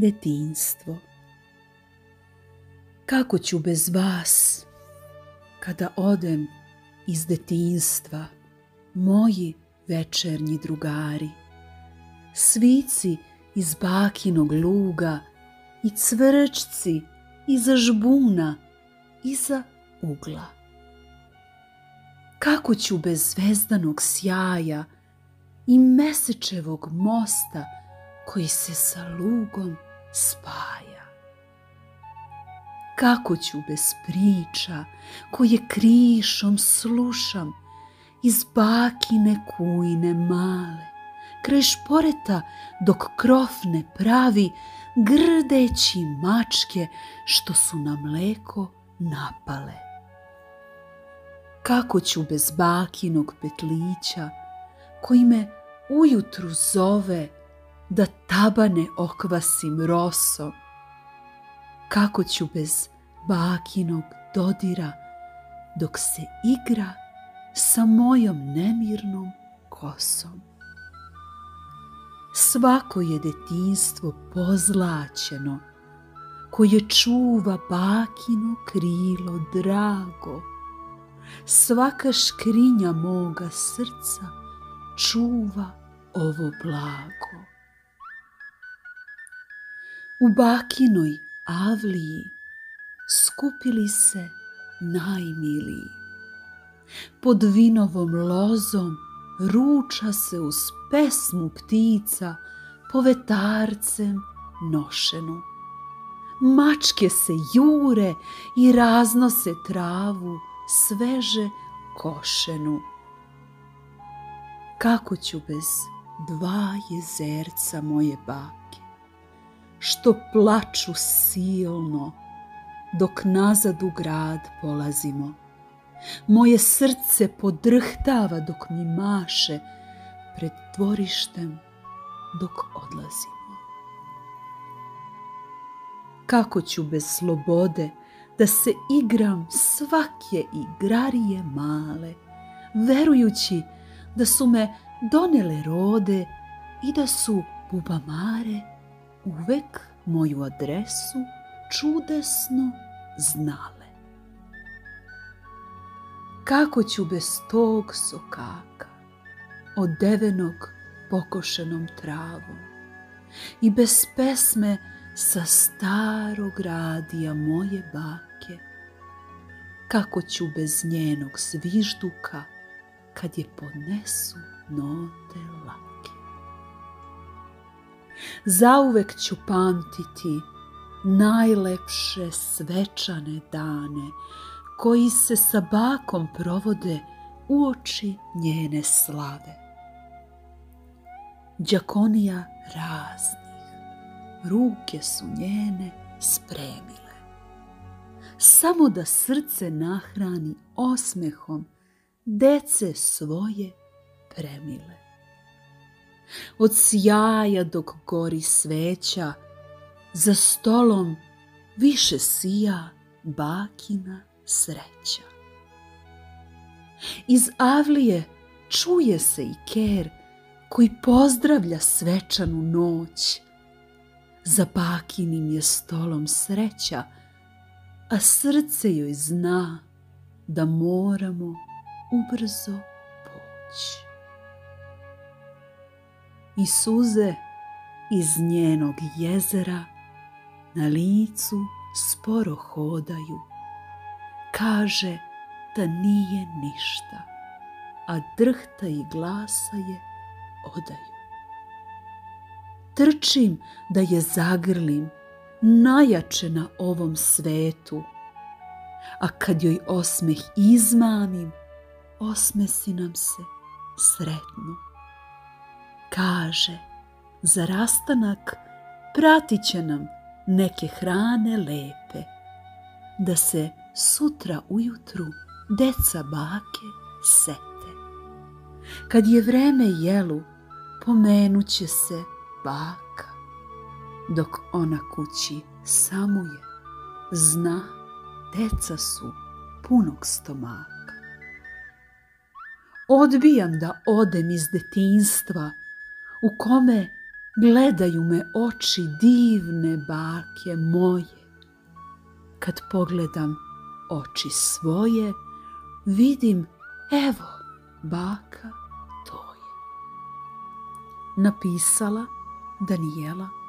Detinjstvo. Kako ću bez vas, kada odem iz detinjstva, moji večernji drugari, svici iz bakinog luga i cvrčci iza žbuna, iza ugla. Kako ću bez zvezdanog sjaja i mesečevog mosta koji se sa lugom spaja. Kako ću bez priča koje krišom slušam iz bakine kujne male, kraj šporeta dok krof ne pravi, grdeći mačke što su na mleko napale. Kako ću bez bakinog petlića koji me ujutru zove da tabane okvasim rosom. Kako ću bez bakinog dodira dok se igra sa mojom nemirnom kosom. Svako je detinjstvo pozlaćeno koje čuva bakino krilo drago. Svaka škrinja moga srca čuva ovo blago. U bakinoj avliji skupili se najmiliji. Pod vinovom lozom ruča se uz pesmu ptica povetarcem nošenu. Mačke se jure i raznose travu sveže košenu. Kako ću bez dva jezerca moje bake, što plaču silno dok nazad u grad polazimo. Moje srce podrhtava dok mi maše pred dvorištem dok odlazimo. Kako ću bez slobode da se igram svake igrarije male, verujući da su me donele rode i da su bubamare uvek moju adresu čudesno znale. Kako ću bez tog sokaka, odevenog pokošenom travom, i bez pesme sa starog radija moje bake, kako ću bez njenog zvižduka kad je podnesu note lake. Zauvek ću pamtiti najlepše svečane dane koji se sa bakom provode uoči njene slave. Đakonija raznih, ruke su njene spremile, samo da srce nahrani osmehom dece svoje premile. Od sjaja dok gori sveća, za stolom više sija bakina sreća. Iz avlije čuje se i ker koji pozdravlja svečanu noć. Za bakinim je stolom sreća, a srce joj zna da moramo ubrzo poći. I suze iz njenog jezera na licu sporo hodaju. Kaže da nije ništa, a drhta i glasa je odaju. Trčim da je zagrlim, najjače na ovom svetu, a kad joj osmeh izmamim, osmesi nam se sretnu. Kaže, za rastanak pratit će nam neke hrane lepe, da se sutra ujutru deca bake sete. Kad je vreme jelu, pomenut će se baka, dok ona kući samuje, zna deca su punog stomaka. Odbijam da odem iz detinjstva u kome gledaju me oči divne bake moje. Kad pogledam oči svoje, vidim, evo, baka to je. Napisala Danijela